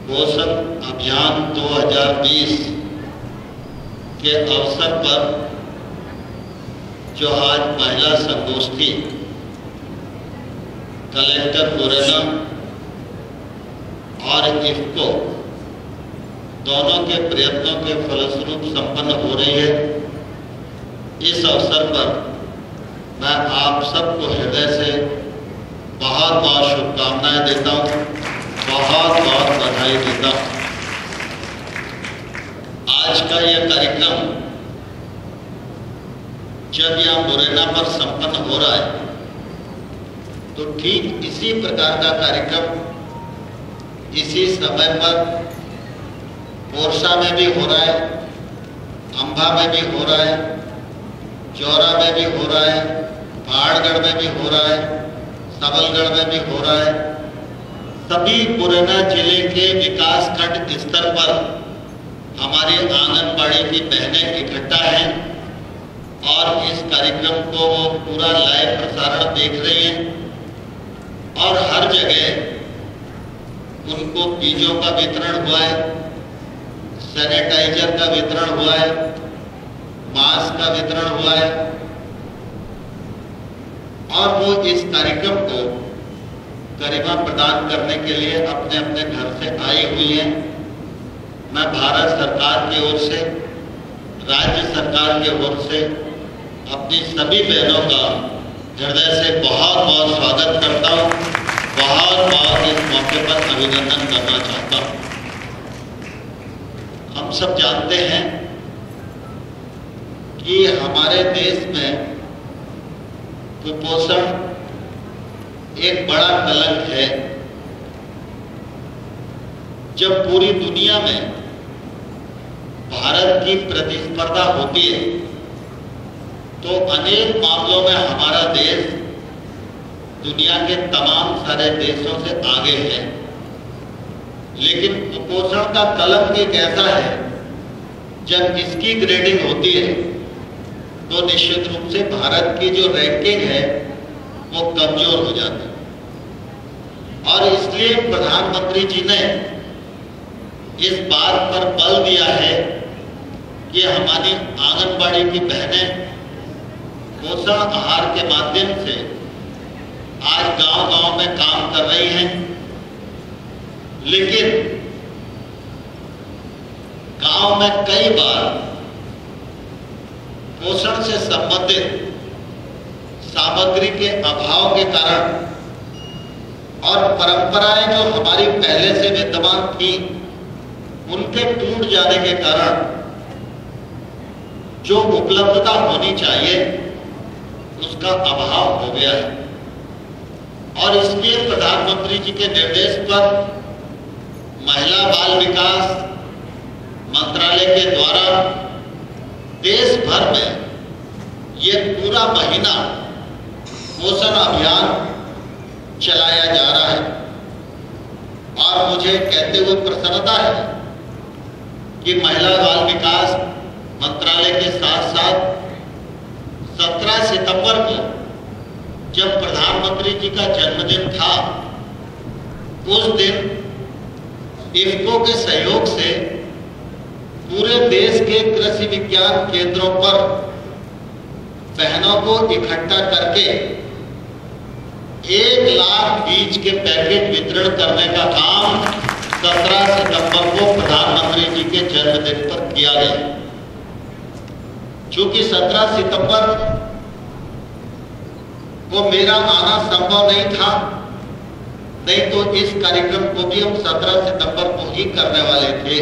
पोषण अभियान 2020 के अवसर पर जो आज महिला संगोष्ठी कलेक्टर मुरैना और इफ्को दोनों के प्रयत्नों के फलस्वरूप संपन्न हो रही है। इस अवसर पर मैं आप सबको हृदय से बहुत बहुत शुभकामनाएं देता हूँ, बहुत बहुत बधाई देता हूँ। आज का यह कार्यक्रम जब यह मुरैना पर संपन्न हो रहा है तो ठीक इसी प्रकार का कार्यक्रम इसी समय पर पोरसा में भी हो रहा है, अंबा में भी हो रहा है, चौरा में भी हो रहा है, पहाड़गढ़ में भी हो रहा है, सबलगढ़ में भी हो रहा है। सभी मुरैना जिले के विकास खंड स्तर पर हमारी आंगनबाड़ी की बहनें इकट्ठा हैं और इस कार्यक्रम को वो पूरा लाइव प्रसारण देख रही हैं और हर जगह उनको बीजों का वितरण हुआ है, सैनिटाइजर का वितरण हुआ है, मास्क का वितरण हुआ है और वो इस कार्यक्रम को गरिमा प्रदान करने के लिए अपने अपने घर से आई हुई हैं। मैं भारत सरकार की ओर से, राज्य सरकार की ओर से अपनी सभी बहनों का हृदय से बहुत बहुत स्वागत करता हूँ, बहुत बहुत इस मौके पर अभिनंदन करना चाहता हूँ। हम सब जानते हैं कि हमारे देश में कुपोषण एक बड़ा कलंक है। जब पूरी दुनिया में भारत की प्रतिस्पर्धा होती है तो अनेक मामलों में हमारा देश दुनिया के तमाम सारे देशों से आगे है। लेकिन कुपोषण का कलंक एक ऐसा है, जब इसकी ग्रेडिंग होती है तो निश्चित रूप से भारत की जो रैंकिंग है वो कमजोर हो जाती है। और इसलिए प्रधानमंत्री जी ने इस बात पर बल दिया है कि हमारी आंगनबाड़ी की बहनें पोषण आहार के माध्यम से आज गांव-गांव में काम कर रही हैं। लेकिन गांव में कई बार पोषण से संबंधित सामग्री के अभाव के कारण और परंपराएं जो हमारी पहले से विद्यमान थी उनके टूट जाने के कारण जो उपलब्धता होनी चाहिए उसका अभाव हो गया है। और इसलिए प्रधानमंत्री जी के निर्देश पर महिला बाल विकास मंत्रालय के द्वारा देश भर में ये पूरा महीना पोषण अभियान चलाया जा रहा है। और मुझे कहते हुए प्रसन्नता है कि महिला बाल विकास मंत्रालय के साथ साथ 17 सितंबर को जब प्रधानमंत्री जी का जन्मदिन था उस दिन इफ्को के सहयोग से पूरे देश के कृषि विज्ञान केंद्रों पर बहनों को इकट्ठा करके 1 लाख बीज के पैकेट वितरण करने का काम 17 सितंबर को प्रधानमंत्री जी के जन्मदिन पर किया गया। चूंकि 17 सितंबर को मेरा आना संभव नहीं था, नहीं तो इस कार्यक्रम को भी हम 17 सितंबर को ही करने वाले थे।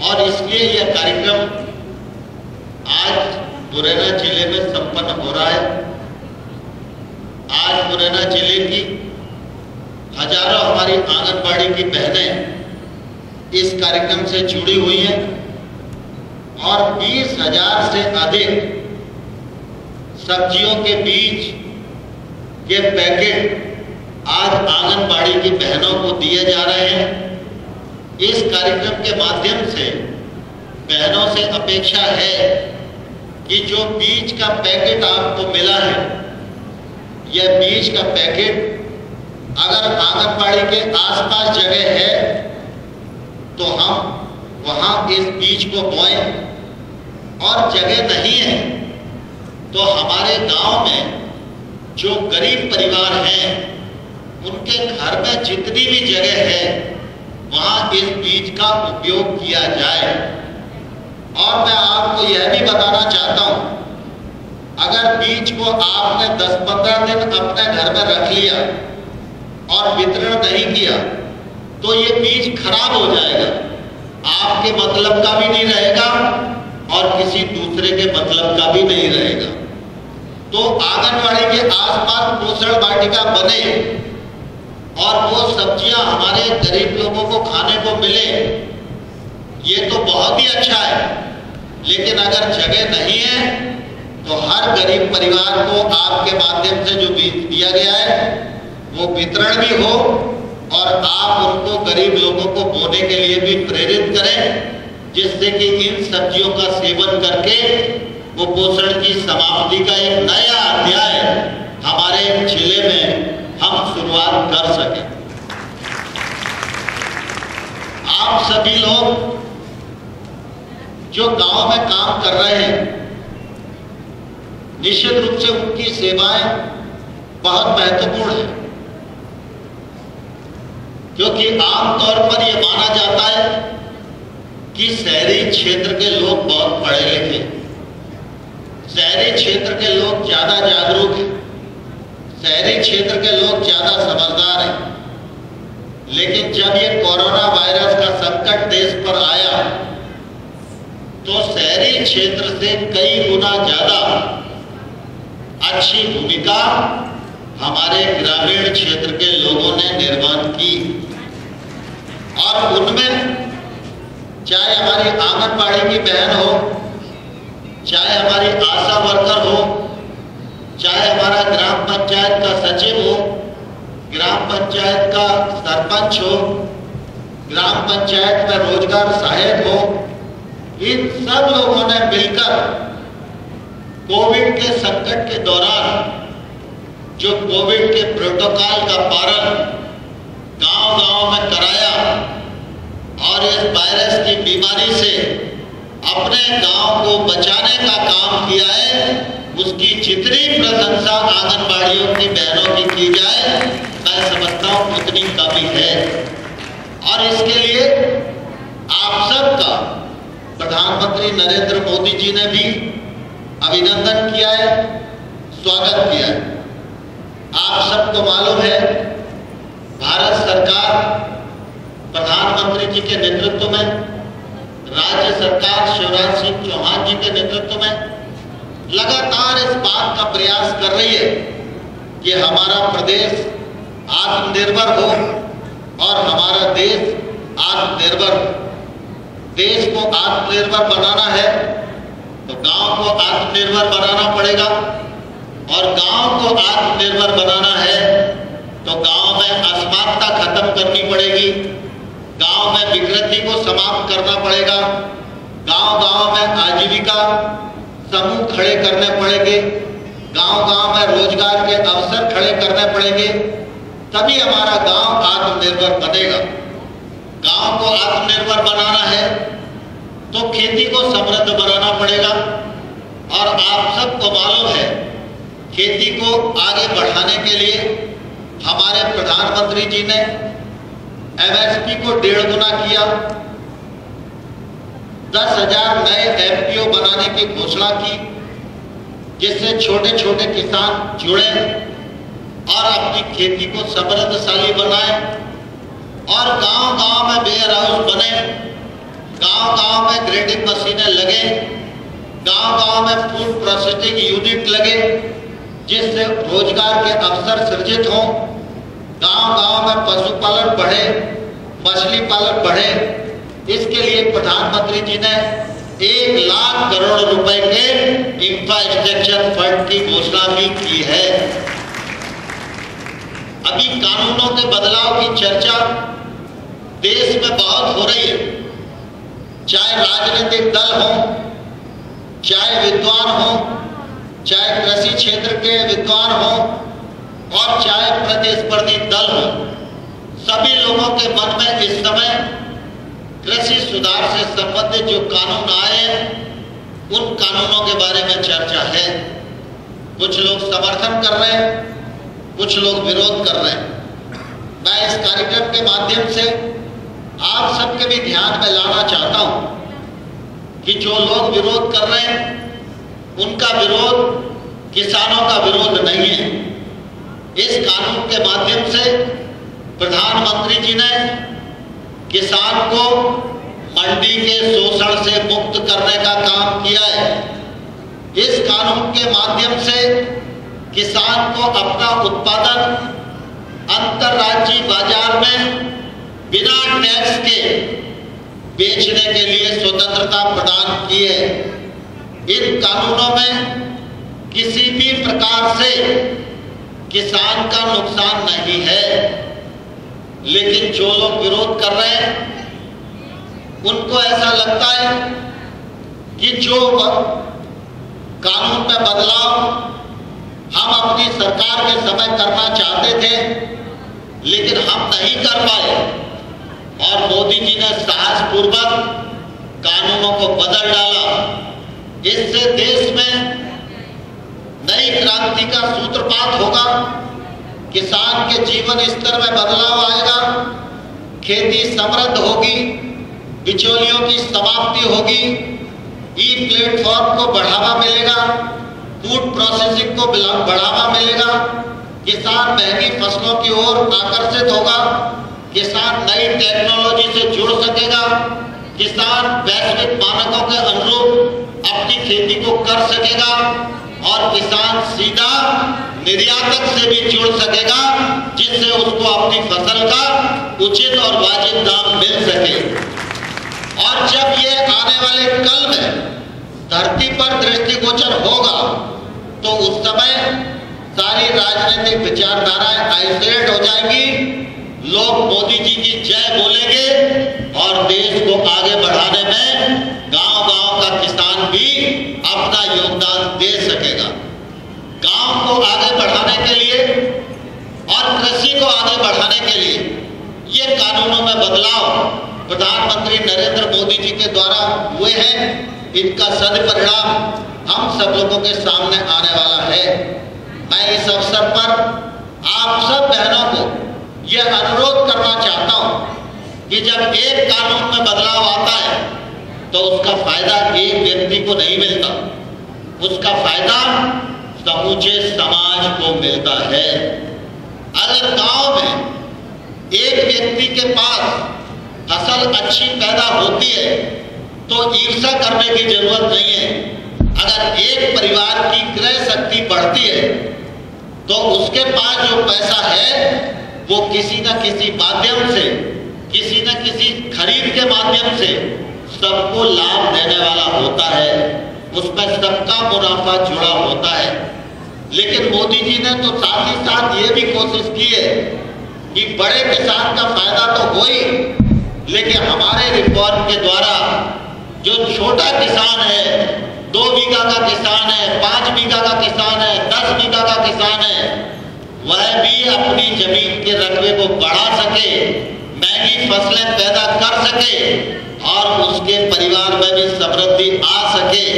और इसलिए यह कार्यक्रम आज मुरैना जिले में संपन्न हो रहा है। आज मुरैना जिले की हजारों हमारी आंगनबाड़ी की बहनें इस कार्यक्रम से जुड़ी हुई हैं और 20,000 से अधिक सब्जियों के बीज के पैकेट आज आंगनबाड़ी की बहनों को दिए जा रहे हैं। इस कार्यक्रम के माध्यम से बहनों से अपेक्षा है कि जो बीज का पैकेट आपको मिला है, यह बीज का पैकेट अगर आंगनबाड़ी के आसपास जगह है तो हम वहाँ इस बीज को बोएं, और जगह नहीं है तो हमारे गांव में जो गरीब परिवार हैं उनके घर में जितनी भी जगह है वहाँ इस बीज का उपयोग किया जाए। और मैं आपको यह भी बताना चाहता हूँ, अगर बीज को आपने 10-15 दिन अपने घर में रख लिया और वितरण नहीं किया तो ये बीज खराब हो जाएगा, आपके मतलब का भी नहीं रहेगा और किसी दूसरे के मतलब का भी नहीं रहेगा। तो आंगनवाड़ी के आसपास पोषण वाटिका बने और वो सब्जियां हमारे गरीब लोगों को खाने को मिले, ये तो बहुत ही अच्छा है। लेकिन अगर जगह नहीं है तो हर गरीब परिवार को आपके माध्यम से जो बीज दिया गया है वो वितरण भी हो और आप उनको गरीब लोगों को बोने के लिए भी प्रेरित करें, जिससे कि इन सब्जियों का सेवन करके वो पोषण की समाप्ति का एक नया अध्याय हमारे जिले में हम शुरुआत कर सकें। आप सभी लोग जो गांव में काम कर रहे हैं, निश्चित रूप से उनकी सेवाएं बहुत महत्वपूर्ण है, क्योंकि आमतौर पर यह माना जाता है कि शहरी क्षेत्र के लोग बहुत पढ़े लिखे, शहरी क्षेत्र के लोग ज्यादा जागरूक हैं, शहरी क्षेत्र के लोग ज्यादा समझदार हैं। लेकिन जब ये कोरोना वायरस का संकट देश पर आया तो शहरी क्षेत्र से कई गुना ज्यादा अच्छी भूमिका हमारे ग्रामीण क्षेत्र के लोगों ने निर्वहन की। और उनमें चाहे हमारी आंगनबाड़ी की बहन हो, चाहे हमारी आशा वर्कर हो, चाहे हमारा ग्राम पंचायत का सचिव हो, ग्राम पंचायत का सरपंच हो, ग्राम पंचायत में रोजगार सहायक हो, इन सब लोगों ने मिलकर कोविड के संकट के दौरान जो कोविड के प्रोटोकॉल का पालन गांव-गांव में कराया और इस वायरस की बीमारी से अपने गांव को बचाने का काम किया है, उसकी जितनी प्रशंसा आंगनबाड़ियों की बहनों की जाए मैं समझता हूं उतनी कमी है। और इसके लिए आप सबका प्रधानमंत्री नरेंद्र मोदी जी ने भी अभिनंदन किया है, स्वागत किया है। आप सबको मालूम है भारत सरकार प्रधानमंत्री जी के नेतृत्व में, राज्य सरकार शिवराज सिंह चौहान जी के नेतृत्व में लगातार इस बात का प्रयास कर रही है कि हमारा प्रदेश आत्मनिर्भर हो और हमारा देश आत्मनिर्भर हो। देश को आत्मनिर्भर बनाना है तो गांव को आत्मनिर्भर बनाना पड़ेगा, और गांव को आत्मनिर्भर बनाना है तो गांव में असमानता खत्म करनी पड़ेगी, गांव में विकृति को समाप्त करना पड़ेगा, गांव-गांव में आजीविका समूह खड़े करने पड़ेंगे, गांव-गांव में रोजगार के अवसर खड़े करने पड़ेंगे, तभी हमारा गांव आत्मनिर्भर बनेगा। गांव को आत्मनिर्भर बनाना है तो खेती को समृद्ध बनाना पड़ेगा। और आप सबको मालूम है खेती को आगे बढ़ाने के लिए हमारे प्रधानमंत्री जी ने एमएसपी को 1.5 गुना किया, 10,000 नए एफपीओ बनाने की घोषणा की, जिससे छोटे छोटे किसान जुड़े और अपनी खेती को समृद्धशाली बनाए, और गांव-गांव में वेयर हाउस बने, गांव-गांव में ग्रेडिंग मशीनें लगे, गांव-गांव में फूड प्रोसेसिंग यूनिट लगे, जिससे रोजगार के अवसर सृजित हों, गांव-गांव में पशुपालन बढ़े, मछली पालन बढ़े। इसके लिए प्रधानमंत्री जी ने 1 लाख करोड़ रुपए के इंफ्रास्ट्रक्चर फंड की घोषणा भी की है। अभी कानूनों के बदलाव की चर्चा देश में बहुत हो रही है, चाहे राजनीतिक दल हो, चाहे विद्वान हो, चाहे कृषि क्षेत्र के विद्वान हो, और चाहे प्रतिस्पर्धी दल हो। सभी लोगों के मन में इस समय कृषि सुधार से संबंधित जो कानून आए उन कानूनों के बारे में चर्चा है। कुछ लोग समर्थन कर रहे हैं, कुछ लोग विरोध कर रहे हैं। मैं इस कार्यक्रम के माध्यम से आप सबके भी ध्यान में लाना चाहता हूं कि जो लोग विरोध कर रहे हैं उनका विरोध किसानों का विरोध नहीं है। इस कानून के माध्यम से प्रधानमंत्री जी ने किसान को मंडी के शोषण से मुक्त करने का काम किया है। इस कानून के माध्यम से किसान को अपना उत्पादन अंतर्राज्यीय बाजार में बिना टैक्स के बेचने के लिए स्वतंत्रता प्रदान की है। इन कानूनों में किसी भी प्रकार से किसान का नुकसान नहीं है, लेकिन जो लोग विरोध कर रहे हैं उनको ऐसा लगता है कि जो कानून में बदलाव हम अपनी सरकार के समय करना चाहते थे लेकिन हम नहीं कर पाए, और मोदी जी ने साहसपूर्वक कानूनों को बदल डाला। इससे देश में नई क्रांति का सूत्रपात होगा, किसान के जीवन स्तर में बदलाव आएगा, खेती समृद्ध होगी, बिचौलियों की समाप्ति होगी, ई प्लेटफॉर्म को बढ़ावा मिलेगा, फूड प्रोसेसिंग को बढ़ावा मिलेगा, किसान महंगी फसलों की ओर आकर्षित होगा, किसान नई टेक्नोलॉजी से जुड़ सकेगा, किसान वैश्विक मानकों के अनुरूप अपनी खेती को कर सकेगा और किसान सीधा निर्यातक से भी जुड़ सकेगा, जिससे उसको अपनी फसल का उचित और वाजिब दाम मिल सके। और जब ये आने वाले कल में धरती पर दृष्टिगोचर होगा तो उस समय सारी राजनीतिक विचारधाराएं आइसोलेट हो जाएंगी, लोग मोदी जी की जय बोलेंगे और देश को आगे बढ़ाने में गांव-गांव का किसान भी अपना योगदान दे सकेगा। गांव को आगे बढ़ाने के लिए और कृषि को आगे बढ़ाने के लिए ये कानूनों में बदलाव प्रधानमंत्री नरेंद्र मोदी जी के द्वारा हुए हैं। इनका सदपरिणाम हम सब लोगों के सामने आने वाला है। मैं इस अवसर पर आप सब बहनों को यह अनुरोध करना चाहता हूं कि जब एक कानून में बदलाव आता है तो उसका फायदा एक व्यक्ति को नहीं मिलता, उसका फायदा समूचे समाज को मिलता है। अगर गांव में एक व्यक्ति के पास फसल अच्छी पैदा होती है तो ईर्ष्या करने की जरूरत नहीं है। अगर एक परिवार की क्रय शक्ति बढ़ती है तो उसके पास जो पैसा है वो किसी न किसी माध्यम से, किसी न किसी खरीद के माध्यम से सबको लाभ देने वाला होता है, उसमें सबका मुनाफा जुड़ा होता है। लेकिन मोदी जी ने तो साथ ही साथ ये भी कोशिश की है कि बड़े किसान का फायदा तो हो ही, लेकिन हमारे रिफॉर्म के द्वारा जो छोटा किसान है, 2 बीघा का किसान है, 5 बीघा का किसान है, 10 बीघा का किसान है, वह भी अपनी जमीन के रकबे को बढ़ा सके, महंगी फसलें पैदा कर सके और उसके परिवार में भी समृद्धि आ सके।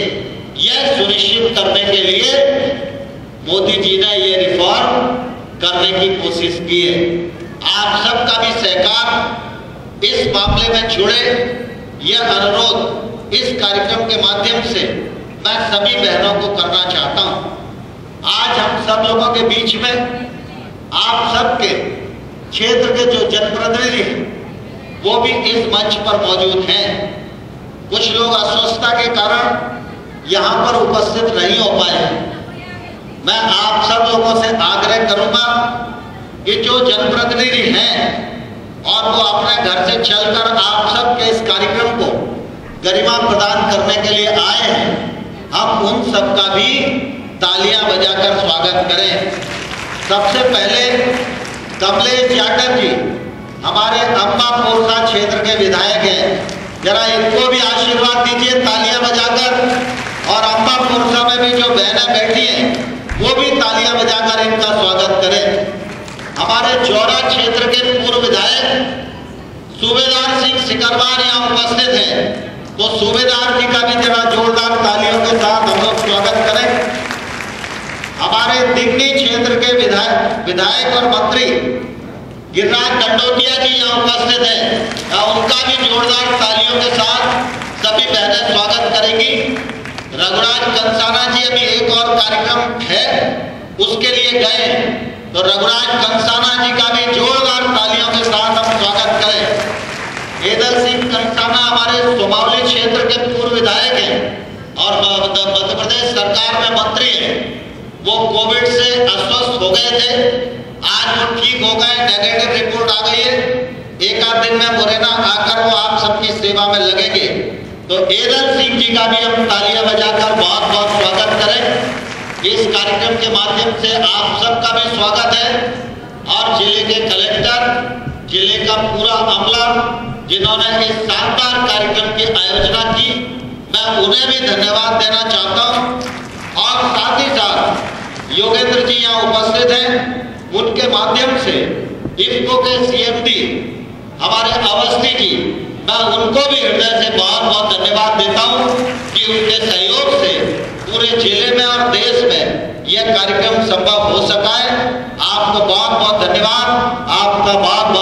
यह सुनिश्चित करने के लिए मोदी जी ने ये रिफॉर्म करने की कोशिश की है। आप सबका भी सहकार इस मामले में जुड़े, यह अनुरोध इस कार्यक्रम के माध्यम से मैं सभी बहनों को करना चाहता हूं। आज हम सब लोगों के बीच में आप सबके क्षेत्र के जो जनप्रतिनिधि हैं वो भी इस मंच पर मौजूद हैं। कुछ लोग अस्वस्थता के कारण यहाँ पर उपस्थित नहीं हो पाए। मैं आप सब लोगों से आग्रह करूंगा कि जो जनप्रतिनिधि हैं और वो अपने घर से चलकर आप सबके इस कार्यक्रम को गरिमा प्रदान करने के लिए आए हैं, हम उन सबका भी तालियां बजाकर स्वागत करें। सबसे पहले कमलेश जाटव जी हमारे अम्बा पोरसा क्षेत्र के विधायक हैं, जरा इनको भी आशीर्वाद दीजिए तालियां बजाकर। और अम्बा पोरसा में भी जो बहनें बैठी हैं वो भी तालियां बजाकर इनका स्वागत करें। हमारे चौरा क्षेत्र के पूर्व विधायक सूबेदार सिंह सिकरवार यहाँ उपस्थित हैं, तो सूबेदार जी का भी जरा जोरदार तालियों के साथ हम लोग स्वागत करें। हमारे दिग्नी क्षेत्र के विधायक और मंत्री गिरिराज दंडोतिया जी यहाँ उपस्थित हैं, उनका भी जोरदार तालियों के साथ सभी बहनें स्वागत करेंगी। रघुराज कंसाना जी अभी एक और कार्यक्रम है उसके लिए गए, तो रघुराज कंसाना जी का भी जोरदार तालियों के साथ हम स्वागत करें। एदल सिंह कंसाना हमारे सुमावली क्षेत्र के पूर्व विधायक हैं और मध्य प्रदेश सरकार में मंत्री हैं। वो कोविड से अस्वस्थ हो गए थे, आज वो ठीक हो गए, नेगेटिव रिपोर्ट आ गई है। एक आध दिन में मुरैना आकर वो आप सबकी सेवा में लगेंगे। तो एदल सिंह जी का भी हम तालियां बजाकर बहुत बहुत स्वागत करें। इस कार्यक्रम के माध्यम से आप सबका भी स्वागत है और जिले के कलेक्टर, जिले का पूरा अमला जिन्होंने इस शानदार कार्यक्रम की आयोजना की, मैं उन्हें भी धन्यवाद देना चाहता हूं। और साथ ही साथ योगेंद्र जी यहाँ उपस्थित हैं, उनके माध्यम से इफ्को के सीएमडी हमारे अवस्थी जी, मैं उनको भी हृदय से बहुत बहुत धन्यवाद देता हूं कि उनके सहयोग से पूरे जिले में और देश में यह कार्यक्रम संभव हो सका है। आपको बहुत बहुत धन्यवाद, आपका बहुत बहुत